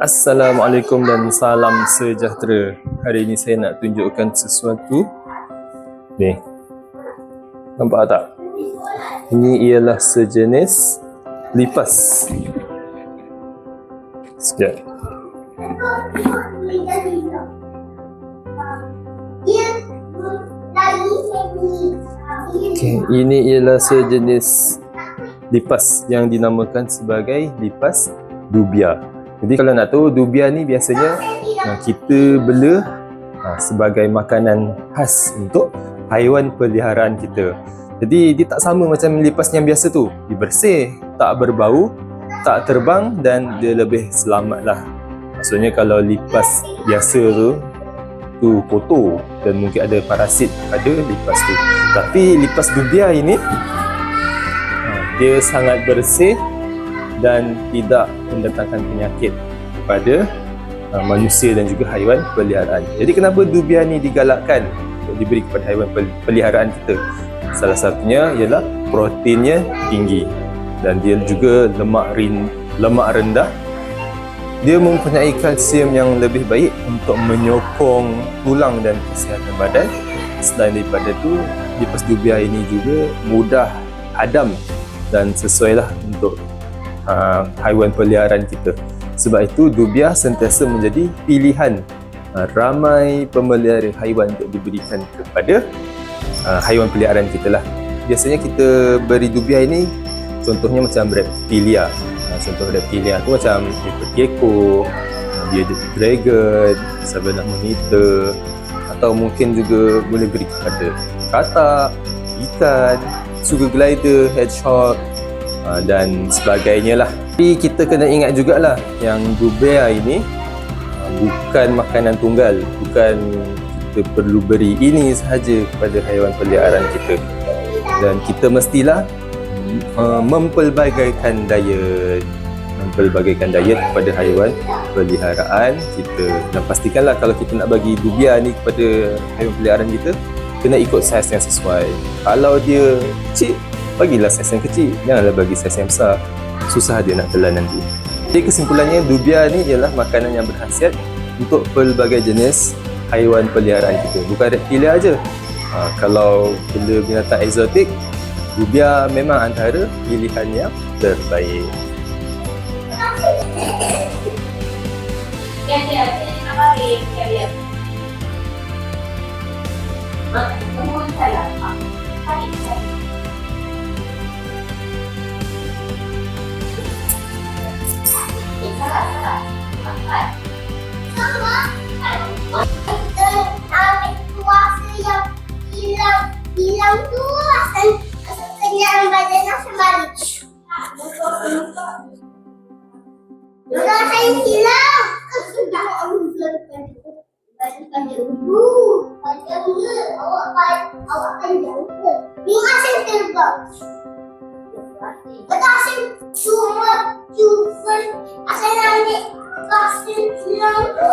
Assalamualaikum dan salam sejahtera. Hari ini saya nak tunjukkan sesuatu. Ni, nampak tak? Ini ialah sejenis lipas. Sekejap. Okay, ini ialah sejenis lipas yang dinamakan sebagai lipas dubia. Jadi kalau nak tahu, dubia ni biasanya kita bela sebagai makanan khas untuk haiwan peliharaan kita. Jadi dia tak sama macam lipas yang biasa tu. Dia bersih, tak berbau, tak terbang dan dia lebih selamat lah. Maksudnya kalau lipas biasa tu kotor dan mungkin ada parasit pada lipas tu. Tapi lipas dubia ini dia sangat bersih dan tidak mendatangkan penyakit kepada manusia dan juga haiwan peliharaan. Jadi kenapa dubia ni digalakkan untuk diberi kepada haiwan peliharaan kita? Salah satunya ialah proteinnya tinggi dan dia juga lemak rendah. Dia mempunyai kalsium yang lebih baik untuk menyokong tulang dan kesihatan badan. Selain daripada itu, lipas dubia ini juga mudah hadam dan sesuailah untuk haiwan peliharaan kita. Sebab itu dubia sentiasa menjadi pilihan ramai pemelihara haiwan untuk diberikan kepada haiwan peliharaan kita lah. Biasanya kita beri dubia ini contohnya macam reptilia. Contoh reptilia tu macam gecko, bearded dragon, savanna monitor, atau mungkin juga boleh beri kepada katak, ikan, sugar glider, hedgehog dan sebagainya lah. Tapi kita kena ingat jugalah yang dubia ini bukan makanan tunggal. Bukan kita perlu beri ini sahaja kepada haiwan peliharaan kita. Dan kita mestilah mempelbagaikan diet kepada haiwan peliharaan kita. Dan pastikanlah kalau kita nak bagi dubia ni kepada haiwan peliharaan kita, kena ikut saiz yang sesuai. Kalau dia kecil, bagilah saiz yang kecil, janganlah bagi saiz yang besar. Susah dia nak telan nanti. Jadi kesimpulannya, dubia ni ialah makanan yang berkhasiat untuk pelbagai jenis haiwan peliharaan kita. Bukan reptilia aja. Kalau benda binatang eksotik, dubia memang antara pilihan yang terbaik. Hilang tu asal kenyang badan macam balik. Sudah saya hilang. Sudah awak panjang ke? 5 cm bang. Betul asal cuma asal nanti asal hilang tu